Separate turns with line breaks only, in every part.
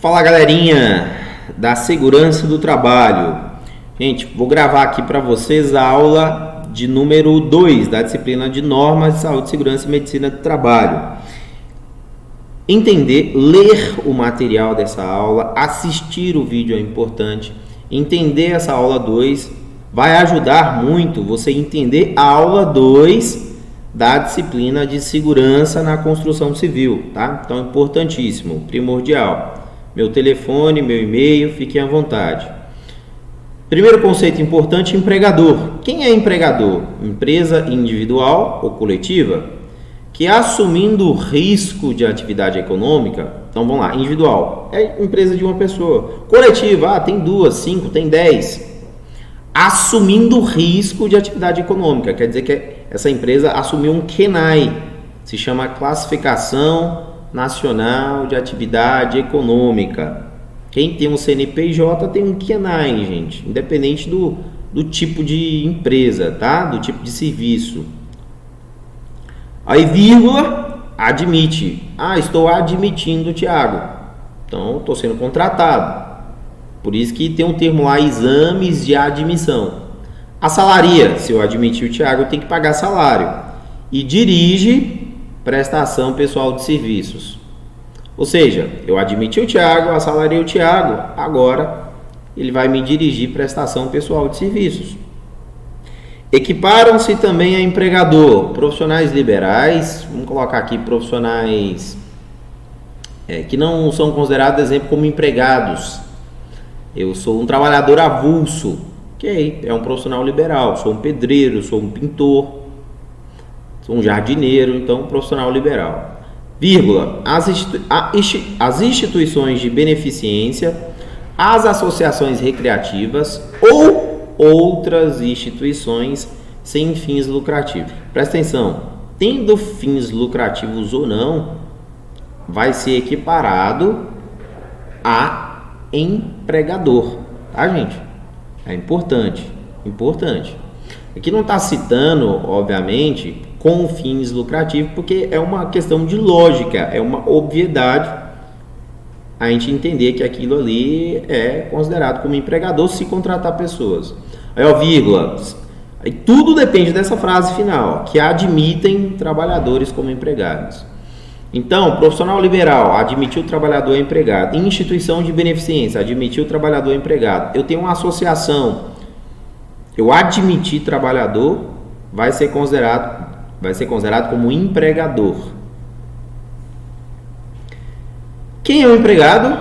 Fala, galerinha da segurança do trabalho. Gente, vou gravar aqui para vocês a aula de número 2 da disciplina de normas de saúde, segurança e medicina do trabalho. Entender, ler o material dessa aula, assistir o vídeo é importante. Entender essa aula 2 vai ajudar muito você entender a aula 2 da disciplina de segurança na construção civil, tá? Então, importantíssimo, primordial. Meu telefone, meu e-mail, fiquem à vontade. Primeiro conceito importante, empregador. Quem é empregador? Empresa individual ou coletiva que, assumindo o risco de atividade econômica, então vamos lá, individual, é empresa de uma pessoa. Coletiva, tem 2, 5, tem 10. Assumindo o risco de atividade econômica, quer dizer que essa empresa assumiu um CNAE, se chama Classificação Nacional de Atividade Econômica. Quem tem um CNPJ tem um CNAE, gente, independente do tipo de empresa, tá? Do tipo de serviço. Aí, vírgula, admite. Estou admitindo o Thiago. Então, estou sendo contratado. Por isso que tem um termo lá, exames de admissão. Assalaria, se eu admitir o Thiago, eu tenho que pagar salário. E dirige prestação pessoal de serviços. Ou seja, eu admiti o Thiago, assalariei o Thiago, agora ele vai me dirigir prestação pessoal de serviços. Equiparam-se também a empregador, profissionais liberais, vamos colocar aqui profissionais que não são considerados, exemplo, como empregados. Eu sou um trabalhador avulso, ok, é um profissional liberal, sou um pedreiro, sou um pintor, sou um jardineiro, então um profissional liberal. Vírgula, as instituições de beneficência, as associações recreativas ou outras instituições sem fins lucrativos. Presta atenção, tendo fins lucrativos ou não, vai ser equiparado a empregador, tá, gente? É importante. Aqui não está citando, obviamente, com fins lucrativos, porque é uma questão de lógica, é uma obviedade a gente entender que aquilo ali é considerado como empregador se contratar pessoas. Aí, ó, vírgula, aí tudo depende dessa frase final, que admitem trabalhadores como empregados. Então, profissional liberal, admitiu o trabalhador empregado. Como de beneficência, admitiu o trabalhador empregado. Eu tenho uma associação, eu admiti trabalhador, vai ser considerado como empregador. Quem é o empregado?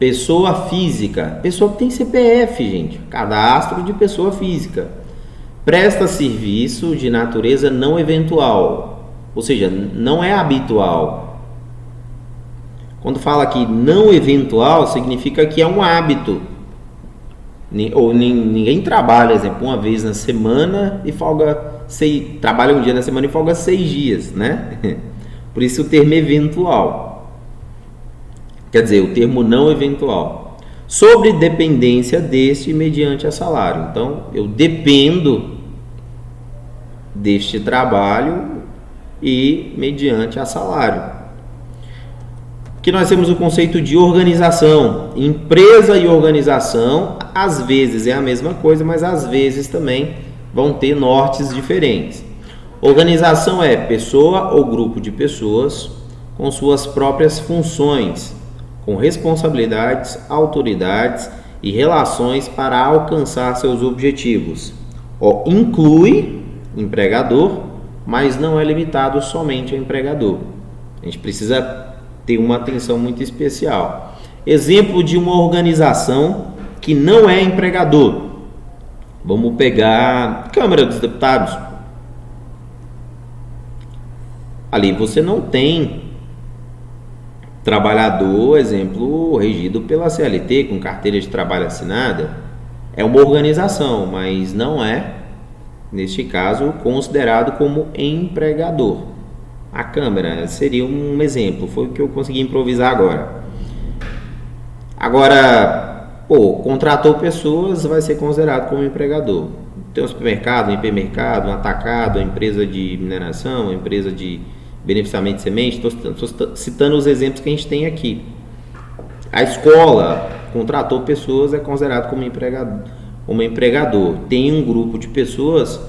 Pessoa física. Pessoa que tem CPF, gente. Cadastro de pessoa física. Presta serviço de natureza não eventual. Ou seja, não é habitual. Quando fala aqui não eventual, significa que é um hábito. Ou ninguém trabalha, exemplo, uma vez na semana e trabalha um dia na semana e folga 6 dias, né? Por isso o termo eventual. Quer dizer, o termo não eventual. Sobre dependência deste mediante a salário. Então, eu dependo deste trabalho e mediante a salário. Aqui nós temos o conceito de organização. Empresa e organização, às vezes é a mesma coisa, mas às vezes também vão ter nortes diferentes. Organização é pessoa ou grupo de pessoas com suas próprias funções, com responsabilidades, autoridades e relações para alcançar seus objetivos. Inclui empregador, mas não é limitado somente ao empregador. A gente precisa ter uma atenção muito especial. Exemplo de uma organização que não é empregador. Vamos pegar Câmara dos Deputados. Ali você não tem trabalhador, exemplo, regido pela CLT, com carteira de trabalho assinada. É uma organização, mas não é, neste caso, considerado como empregador. A Câmara seria um exemplo, foi o que eu consegui improvisar agora. Agora, contratou pessoas, vai ser considerado como empregador. Tem um supermercado, um hipermercado, um atacado, uma empresa de mineração, uma empresa de beneficiamento de semente. Estou citando os exemplos que a gente tem aqui. A escola contratou pessoas, é considerado como empregador. Tem um grupo de pessoas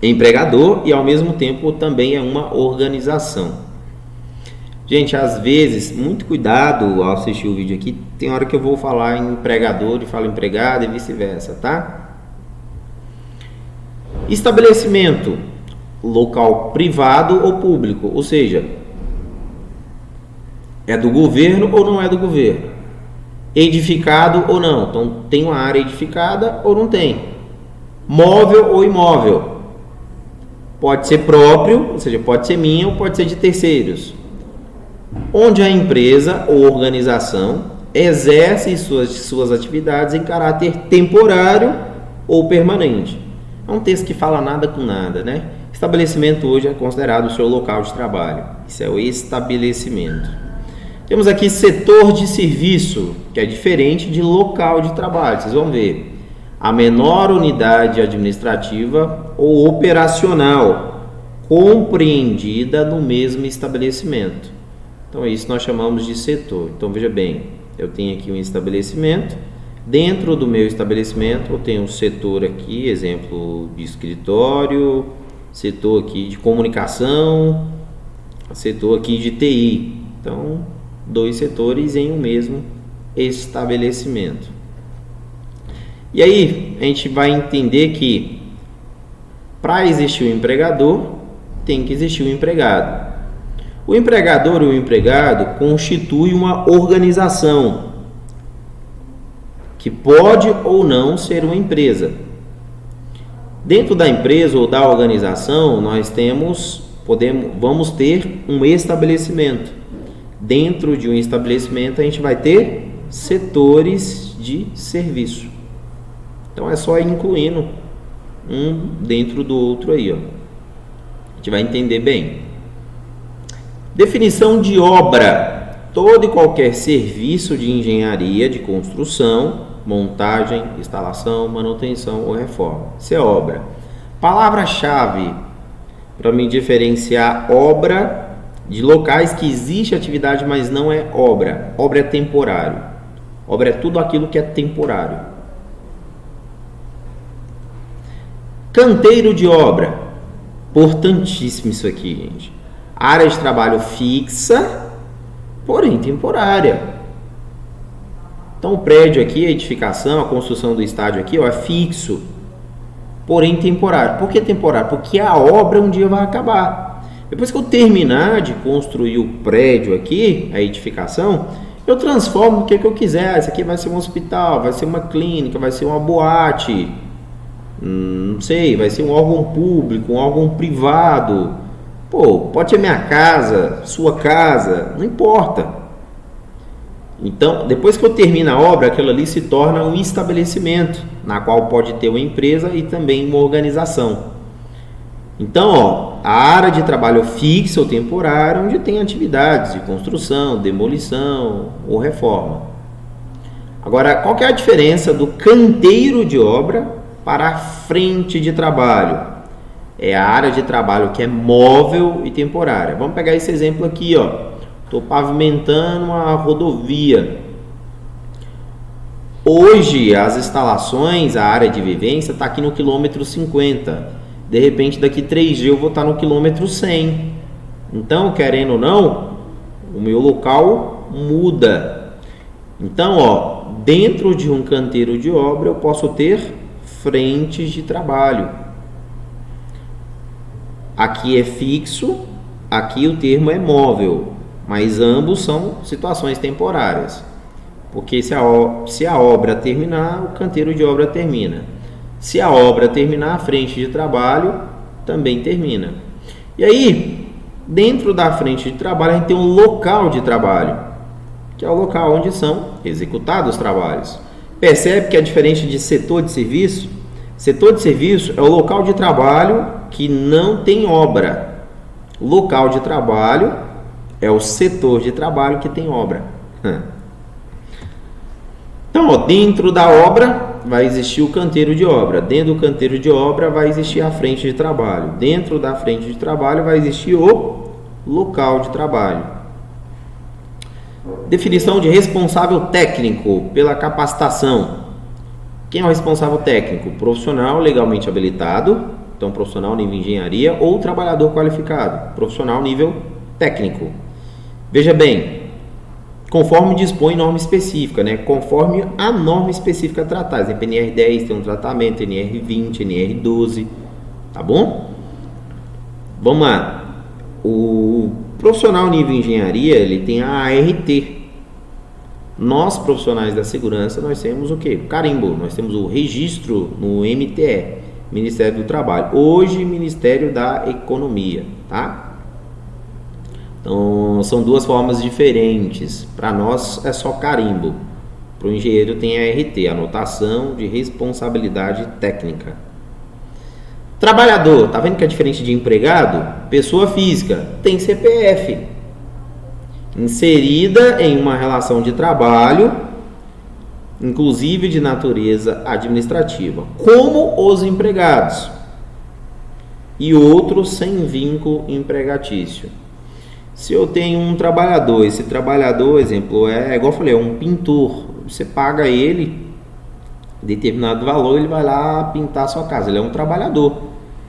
empregador e ao mesmo tempo também é uma organização. Gente, às vezes, muito cuidado ao assistir o vídeo aqui, tem hora que eu vou falar em empregador e falo empregado e vice-versa, tá? Estabelecimento, local privado ou público, ou seja, é do governo ou não é do governo? Edificado ou não? Então, tem uma área edificada ou não tem? Móvel ou imóvel? Pode ser próprio, ou seja, pode ser minha ou pode ser de terceiros. Onde a empresa ou organização exerce suas atividades em caráter temporário ou permanente. É um texto que fala nada com nada, né? Estabelecimento hoje é considerado o seu local de trabalho. Isso é o estabelecimento. Temos aqui setor de serviço, que é diferente de local de trabalho. Vocês vão ver. A menor unidade administrativa ou operacional compreendida no mesmo estabelecimento. Então, isso nós chamamos de setor. Então, veja bem, eu tenho aqui um estabelecimento. Dentro do meu estabelecimento, eu tenho um setor aqui, exemplo de escritório, setor aqui de comunicação, setor aqui de TI. Então, 2 setores em um mesmo estabelecimento. E aí, a gente vai entender que para existir o empregador, tem que existir o empregado. O empregador e o empregado constituem uma organização que pode ou não ser uma empresa. Dentro da empresa ou da organização, nós vamos ter um estabelecimento. Dentro de um estabelecimento, a gente vai ter setores de serviço. Então, é só ir incluindo um dentro do outro aí, ó. A gente vai entender bem. Definição de obra: todo e qualquer serviço de engenharia, de construção, montagem, instalação, manutenção ou reforma. Isso é obra. Palavra-chave para me diferenciar obra de locais que existe atividade, mas não é obra. Obra é temporário. Obra é tudo aquilo que é temporário. Canteiro de obra. Importantíssimo isso aqui, gente. Área de trabalho fixa, porém temporária. Então, o prédio aqui, a edificação, a construção do estádio aqui, ó, é fixo, porém temporário. Por que temporário? Porque a obra um dia vai acabar. Depois que eu terminar de construir o prédio aqui, a edificação, eu transformo o que eu quiser. Isso aqui vai ser um hospital, vai ser uma clínica, vai ser uma boate, não sei, vai ser um órgão público, um órgão privado. Pô, pode ser minha casa, sua casa, não importa. Então, depois que eu termino a obra, aquilo ali se torna um estabelecimento, na qual pode ter uma empresa e também uma organização. Então, ó, a área de trabalho fixa ou temporária, onde tem atividades de construção, demolição ou reforma. Agora, qual que é a diferença do canteiro de obra para a frente de trabalho? É a área de trabalho que é móvel e temporária. Vamos pegar esse exemplo aqui, ó. Estou pavimentando uma rodovia. Hoje, as instalações, a área de vivência está aqui no quilômetro 50. De repente, daqui 3 dias eu vou estar no quilômetro 100. Então, querendo ou não, o meu local muda. Então, ó, dentro de um canteiro de obra, eu posso ter frentes de trabalho. Aqui é fixo, aqui o termo é móvel, mas ambos são situações temporárias. Porque se a obra terminar, o canteiro de obra termina. Se a obra terminar, a frente de trabalho também termina. E aí, dentro da frente de trabalho, a gente tem um local de trabalho, que é o local onde são executados os trabalhos. Percebe que é diferente de setor de serviço? Setor de serviço é o local de trabalho que não tem obra. O local de trabalho é o setor de trabalho que tem obra. Então, ó, dentro da obra vai existir o canteiro de obra. Dentro do canteiro de obra vai existir a frente de trabalho. Dentro da frente de trabalho vai existir o local de trabalho. Definição de responsável técnico pela capacitação. Quem é o responsável técnico? Profissional legalmente habilitado, então profissional nível engenharia, ou trabalhador qualificado, profissional nível técnico. Veja bem, conforme dispõe norma específica, né? Conforme a norma específica tratada. Exemplo, NR10 tem um tratamento, NR20, NR12, tá bom? Vamos lá. O profissional nível engenharia, ele tem a ART. Nós, profissionais da segurança, nós temos o quê? O carimbo, nós temos o registro no MTE, Ministério do Trabalho. Hoje, Ministério da Economia, tá? Então, são duas formas diferentes. Para nós, é só carimbo. Para o engenheiro tem a ART, anotação de responsabilidade técnica. Trabalhador, tá vendo que é diferente de empregado? Pessoa física, tem CPF. Inserida em uma relação de trabalho, inclusive de natureza administrativa, como os empregados e outros sem vínculo empregatício. Se eu tenho um trabalhador, esse trabalhador, exemplo, igual eu falei, é um pintor, você paga ele determinado valor, ele vai lá pintar a sua casa, ele é um trabalhador,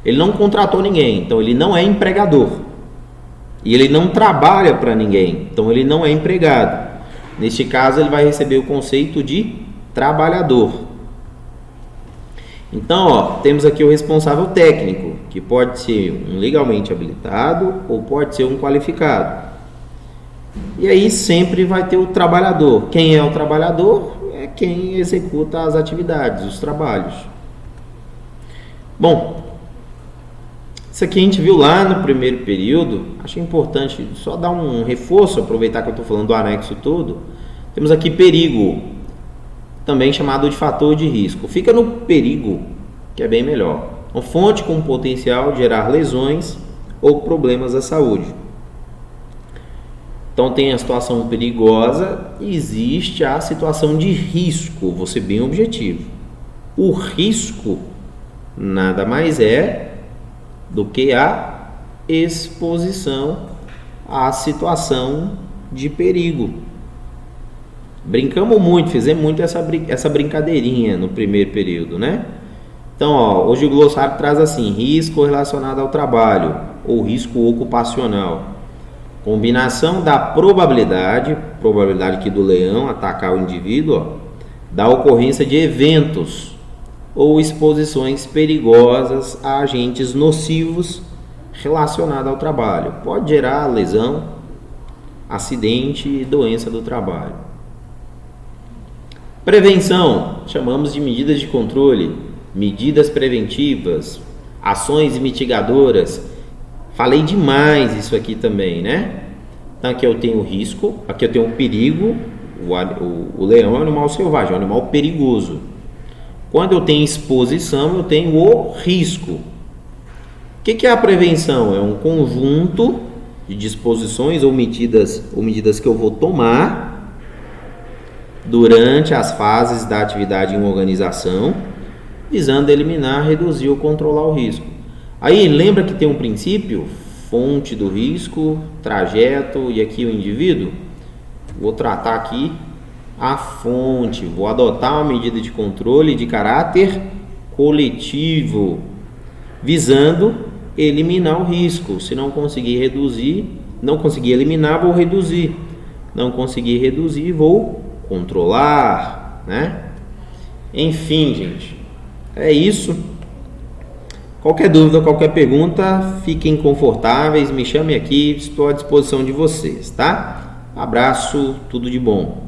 ele não contratou ninguém, então ele não é empregador. E ele não trabalha para ninguém, então ele não é empregado. Neste caso, ele vai receber o conceito de trabalhador. Então, ó, temos aqui o responsável técnico, que pode ser um legalmente habilitado ou pode ser um qualificado. E aí sempre vai ter o trabalhador. Quem é o trabalhador? É quem executa as atividades, os trabalhos. Bom, isso aqui a gente viu lá no primeiro período. Acho importante só dar um reforço, aproveitar que eu estou falando do anexo todo. Temos aqui perigo, também chamado de fator de risco. Fica no perigo, que é bem melhor. Uma fonte com potencial de gerar lesões ou problemas à saúde. Então tem a situação perigosa e existe a situação de risco. Vou ser bem objetivo. O risco nada mais é do que a exposição à situação de perigo. Brincamos muito, fizemos muito essa brincadeirinha no primeiro período, né? Então, ó, hoje o glossário traz assim: risco relacionado ao trabalho ou risco ocupacional. Combinação da probabilidade aqui do leão atacar o indivíduo, ó, da ocorrência de eventos ou exposições perigosas a agentes nocivos relacionados ao trabalho. Pode gerar lesão, acidente e doença do trabalho. Prevenção, chamamos de medidas de controle, medidas preventivas, ações mitigadoras. Falei demais isso aqui também, né? Então aqui eu tenho o risco, aqui eu tenho o perigo. O leão é um animal selvagem, é um animal perigoso. Quando eu tenho exposição, eu tenho o risco. O que é a prevenção? É um conjunto de disposições ou medidas que eu vou tomar durante as fases da atividade em uma organização, visando eliminar, reduzir ou controlar o risco. Aí lembra que tem um princípio, fonte do risco, trajeto e aqui o indivíduo. Vou tratar aqui a fonte, vou adotar uma medida de controle de caráter coletivo, visando eliminar o risco. Se não conseguir reduzir, não conseguir eliminar, vou reduzir. Não conseguir reduzir, vou controlar, né? Enfim, gente, é isso. Qualquer dúvida, qualquer pergunta, fiquem confortáveis, me chame aqui, estou à disposição de vocês, tá? Abraço, tudo de bom.